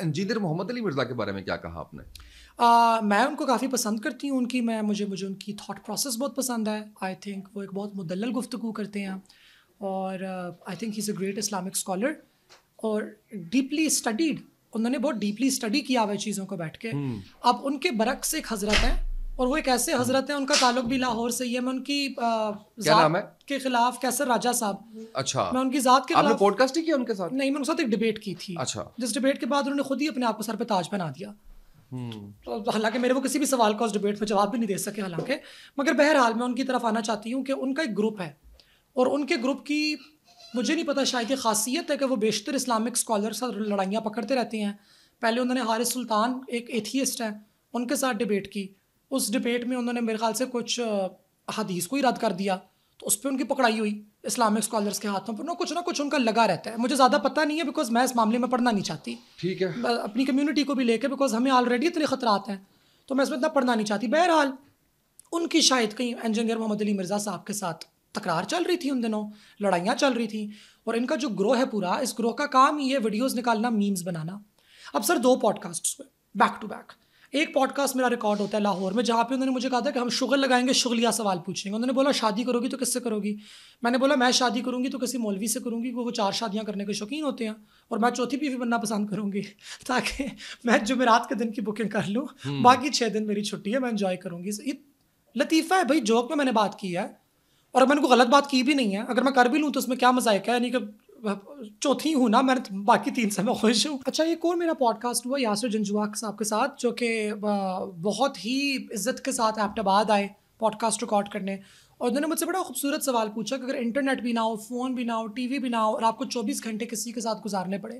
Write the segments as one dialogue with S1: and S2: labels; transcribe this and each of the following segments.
S1: Engineer محمد علی مرزا کے بارے میں کیا کہا آپ نے؟
S2: میں ان کو کافی پسند کرتی ہوں. مجھے ان کی تھاٹ پروسیس بہت پسند ہے. آئی تھنک وہ ایک بہت مدلل گفتگو کرتے ہیں, اور I think he is a great Islamic scholar, اور ڈیپلی اسٹڈیڈ. انہوں نے بہت ڈیپلی اسٹڈی کیا ہوا ہے چیزوں کو بیٹھ کے. اب ان کے برعکس ایک حضرت ہیں, اور وہ ایک ایسے حضرت ہیں, ان کا تعلق بھی لاہور سے ہی ہے. میں ان کی ذات کے خلاف, کیسر راجہ صاحب,
S1: اچھا,
S2: میں ان کی ذات کے خلاف.
S1: آپ نے پوڈ کاسٹ کیا ان کے ساتھ؟
S2: نہیں, میں ان کے ساتھ ایک ڈبیٹ کی تھی.
S1: اچھا.
S2: جس ڈبیٹ کے بعد انہوں نے خود ہی اپنے آپ کو سر پہ تاج پہنا دیا. حالانکہ میرے وہ کسی بھی سوال کا اس ڈبیٹ میں جواب بھی نہیں دے سکے حالانکہ, مگر بہرحال میں ان کی طرف آنا چاہتی ہوں کہ ان کا ایک گروپ ہے, اور ان کے گروپ کی مجھے نہیں پتا, شاید یہ خاصیت ہے کہ وہ بیشتر اسلامک اسکالر سے لڑائیاں پکڑتے رہتے ہیں. پہلے انہوں نے حارث سلطان, ایک ایتھیسٹ ہیں, ان کے ساتھ ڈبیٹ کی. اس ڈبیٹ میں انہوں نے میرے خیال سے کچھ حدیث کو ہی رد کر دیا, تو اس پہ ان کی پکڑائی ہوئی اسلامک اسکالرس کے ہاتھوں پر. کچھ نہ کچھ ان کا لگا رہتا ہے. مجھے زیادہ پتہ نہیں ہے, بیکاز میں اس معاملے میں پڑھنا نہیں چاہتی,
S1: ٹھیک ہے,
S2: اپنی کمیونٹی کو بھی لے کے, بیکاز ہمیں آلریڈی اتنے خطرات ہیں, تو میں اس میں اتنا پڑھنا نہیں چاہتی. بہرحال ان کی شاید کہیں انجینئر محمد علی مرزا صاحب کے ساتھ تکرار چل رہی تھی ان دنوں, لڑائیاں چل رہی تھیں. اور ان کا جو گروہ ہے پورا, اس گروہ کا کام یہ ویڈیوز نکالنا, میمز بنانا. اب سر 2 پوڈ کاسٹس ہوئے بیک ٹو بیک. ایک پوڈ کاسٹ میرا ریکارڈ ہوتا ہے لاہور میں, جہاں پہ انہوں نے مجھے کہا تھا کہ ہم شغل لگائیں گے, شغلیہ سوال پوچھیں گے. انہوں نے بولا شادی کرو گی تو کس سے کرو گی؟ میں نے بولا میں شادی کروں گی تو کسی مولوی سے کروں گی, وہ 4 شادیاں کرنے کے شوقین ہوتے ہیں, اور میں 4تھی بیوی بننا پسند کروں گی, تاکہ میں جمعرات کے دن کی بکنگ کر لوں, باقی 6 دن میری چھٹی ہے, میں انجوائے کروں گی. یہ لطیفہ ہے بھائی, جوک میں نے بات کی ہے, اور میں نے کوئی غلط بات کی بھی نہیں ہے. اگر میں کر بھی لوں تو اس میں کیا مذائقہ ہے, یعنی کہ 4تھی ہوں نا میں, باقی 3 سے میں خوش ہوں. اچھا, ایک اور میرا پوڈ کاسٹ ہوا یاسر جنجوا صاحب کے ساتھ, جو کہ بہت ہی عزت کے ساتھ ایبٹ آباد آئے پوڈ کاسٹ ریکارڈ کرنے, اور انہوں نے مجھ سے بڑا خوبصورت سوال پوچھا کہ اگر انٹرنیٹ بھی نہ ہو, فون بھی نہ ہو, ٹی وی بھی نہ ہو, اور آپ کو 24 گھنٹے کسی کے ساتھ گزارنے پڑے,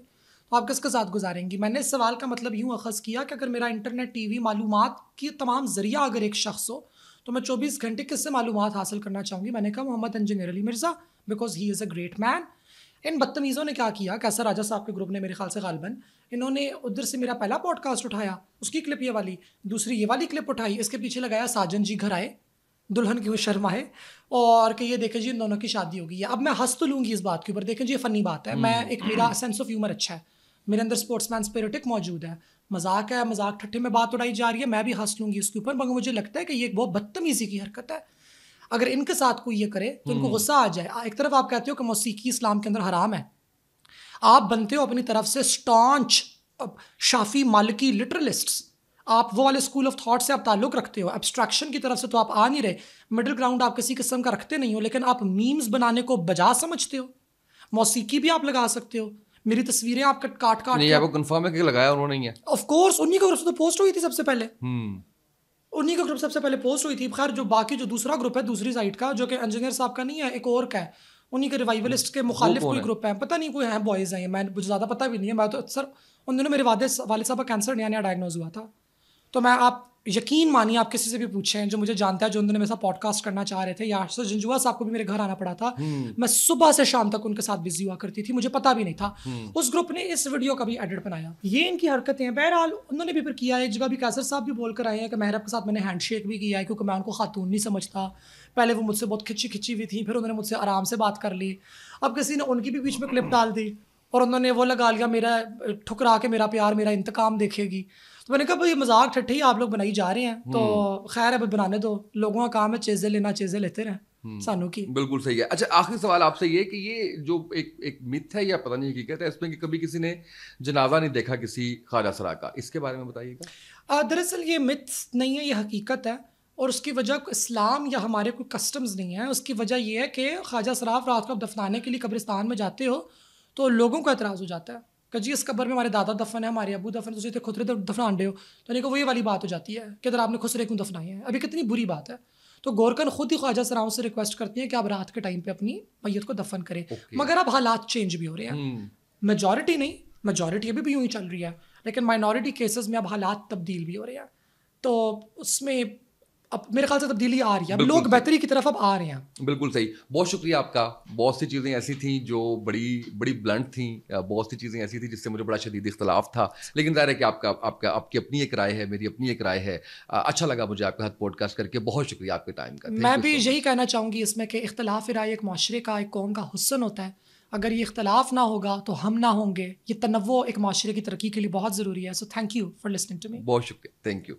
S2: تو آپ کس کے ساتھ گزاریں گی؟ میں نے اس سوال کا مطلب یوں اخذ کیا کہ اگر میرا انٹرنیٹ, ٹی وی, معلومات کی تمام ذریعہ اگر ایک شخص ہو, تو میں 24 گھنٹے کس سے معلومات حاصل کرنا چاہوں گی؟ میں نے کہا Muhammad engineer Ali Mirza, because he is a great man. ان بدتمیزوں نے کیا کیا, کیسر راجہ صاحب کے گروپ نے, میرے خیال سے غالباً انہوں نے ادھر سے میرا پہلا پوڈ کاسٹ اٹھایا, اس کی کلپ یہ والی, دوسری یہ والی کلپ اٹھائی, اس کے پیچھے لگایا ساجن جی گھر آئے, دلہن کیوں شرمائے, اور کہ یہ دیکھیں جی ان دونوں کی شادی ہوگی ہے. اب میں ہنس تو لوں گی اس بات کے اوپر, دیکھیں جی یہ فنی بات ہے, میں ایک میرا سینس آف ہیومر اچھا ہے, میرے اندر اسپورٹس مین اسپرٹ ایک موجود ہے, مذاق ہے, مذاق ٹھٹے میں بات اڑائی جا رہی ہے, میں بھی ہنس لوں گی اس کے اوپر, مگر مجھے لگتا ہے کہ یہ ایک بہت بدتمیزی کی حرکت ہے. اگر ان کے ساتھ کوئی یہ کرے تو ان کو غصہ آ جائے. ایک طرف آپ کہتے ہو کہ موسیقی اسلام کے اندر حرام ہے, آپ بنتے ہو اپنی طرف سے اسٹانچ شافی مالکی لٹرلسٹس, آپ وہ والے اسکول آف تھاٹ سے آپ تعلق رکھتے ہو, ایبسٹریکشن کی طرف سے تو آپ آ نہیں رہے, مڈل گراؤنڈ آپ کسی قسم کا رکھتے نہیں ہو, لیکن آپ میمز بنانے کو بجا سمجھتے ہو. موسیقی بھی آپ لگا سکتے ہو, میری تصویریں آپ کاٹ
S1: نہیں, آپ کو کنفرم ہے کہ لگایا انہوں نے ہی ہے.
S2: آف کورس انہی کا گروپ سے تو پوسٹ ہوئی تھی سب سے پہلے, انہی کا گروپ سب سے پہلے پوسٹ ہوئی تھی. خیر جو باقی جو دوسرا گروپ ہے دوسری سائٹ کا, جو کہ انجینئر صاحب کا نہیں ہے, ایک اور کا ہے, انہی کے ریوائولسٹ کے مخالف کوئی گروپ ہے, پتہ نہیں کوئی ہیں بوائز ہیں, میں مجھے زیادہ پتہ بھی نہیں ہے. میں تو اکثر ان دنوں میرے والد صاحب کا کینسر نیا ڈائگنوز ہوا تھا, تو میں, آپ یقین مانیے, آپ کسی سے بھی پوچھیں جو مجھے جانتا ہے, جو ان دنوں میرے ساتھ پوڈ کاسٹ کرنا چاہ رہے تھے, یاسر جنجوا صاحب کو بھی میرے گھر آنا پڑا تھا, میں صبح سے شام تک ان کے ساتھ بزی ہوا کرتی تھی, مجھے پتا بھی نہیں تھا. اس گروپ نے اس ویڈیو کا بھی ایڈٹ بنایا, یہ ان کی حرکتیں ہیں. بہرحال انہوں نے بھی پھر کیا ہے, ایک جگہ بھی کیسر صاحب بھی بول کر آئے ہیں کہ محرب کے ساتھ میں نے ہینڈ شیک بھی کیا ہے, کیونکہ میں ان کو خاتون نہیں سمجھتا. پہلے وہ مجھ سے بہت کھچی ہوئی تھیں, پھر انہوں نے مجھ سے آرام سے بات کر لی. اب کسی نے ان کی بھی بیچ میں کلپ ڈال دی, اور انہوں نے وہ لگا لیا میرا ٹھکرا کے میرا پیار میرا انتقام دیکھے گی. تو میں نے کہا بھائی مذاق ٹھٹھے ہی آپ لوگ بنائی جا رہے ہیں, تو خیر ہے بنانے دو, لوگوں کا کام ہے چیزیں لینا, چیزیں لیتے رہیں سانو کی.
S1: بالکل صحیح ہے. اچھا, آخری سوال آپ سے یہ کہ یہ جو ایک مت ہے یا پتہ نہیں حقیقت ہے اس میں کہ کبھی کسی نے جنازہ نہیں دیکھا کسی خواجہ سرا کا, اس کے بارے میں بتائیے گا.
S2: دراصل یہ مت نہیں ہے, یہ حقیقت ہے, اور اس کی وجہ اسلام یا ہمارے کوئی کسٹمز نہیں ہیں. اس کی وجہ یہ ہے کہ خواجہ سراف رات کو آپ دفنانے کے لیے قبرستان میں جاتے ہو تو لوگوں کو اعتراض ہو جاتا ہے کہ جی اس قبر میں ہمارے دادا دفن ہے, ہمارے ابو دفن, تو خسرے دفنان دے ہو, تو نہیں کہ وہی والی بات ہو جاتی ہے کہ ادھر آپ نے خسرے کیوں دفنائے ہیں. ابھی کتنی بری بات ہے. تو گورکن خود ہی خواجہ سراؤں سے ریکویسٹ کرتی ہیں کہ آپ رات کے ٹائم پہ اپنی میت کو دفن کریں, مگر اب حالات چینج بھی ہو رہے ہیں. میجورٹی نہیں, میجورٹی ابھی بھی یوں ہی چل رہی ہے, لیکن مائنورٹی کیسز میں اب حالات تبدیل بھی ہو رہے ہیں. تو اس میں اب میرے خیال سے تبدیلی آ رہی ہے, اب لوگ بہتری کی طرف اب آ رہے ہیں.
S1: بالکل صحیح, بہت شکریہ آپ کا. بہت سی چیزیں ایسی تھیں جو بڑی بلنٹ تھیں, بہت سی چیزیں ایسی تھیں جس سے مجھے بڑا شدید اختلاف تھا, لیکن ظاہر ہے کہ آپ کی اپنی ایک رائے ہے, میری اپنی ایک رائے ہے. اچھا لگا مجھے آپ کے ساتھ پوڈ کاسٹ کر کے, بہت شکریہ آپ کے ٹائم کا.
S2: میں بھی یہی کہنا چاہوں گی اس میں کہ اختلاف رائے ایک معاشرے کا, ایک قوم کا حسن ہوتا ہے. اگر یہ اختلاف نہ ہوگا تو ہم نہ ہوں گے. یہ تنوع ایک معاشرے کی ترقی کے لیے بہت ضروری ہے. So thank you for listening to me.
S1: بہت شکریہ. Thank you.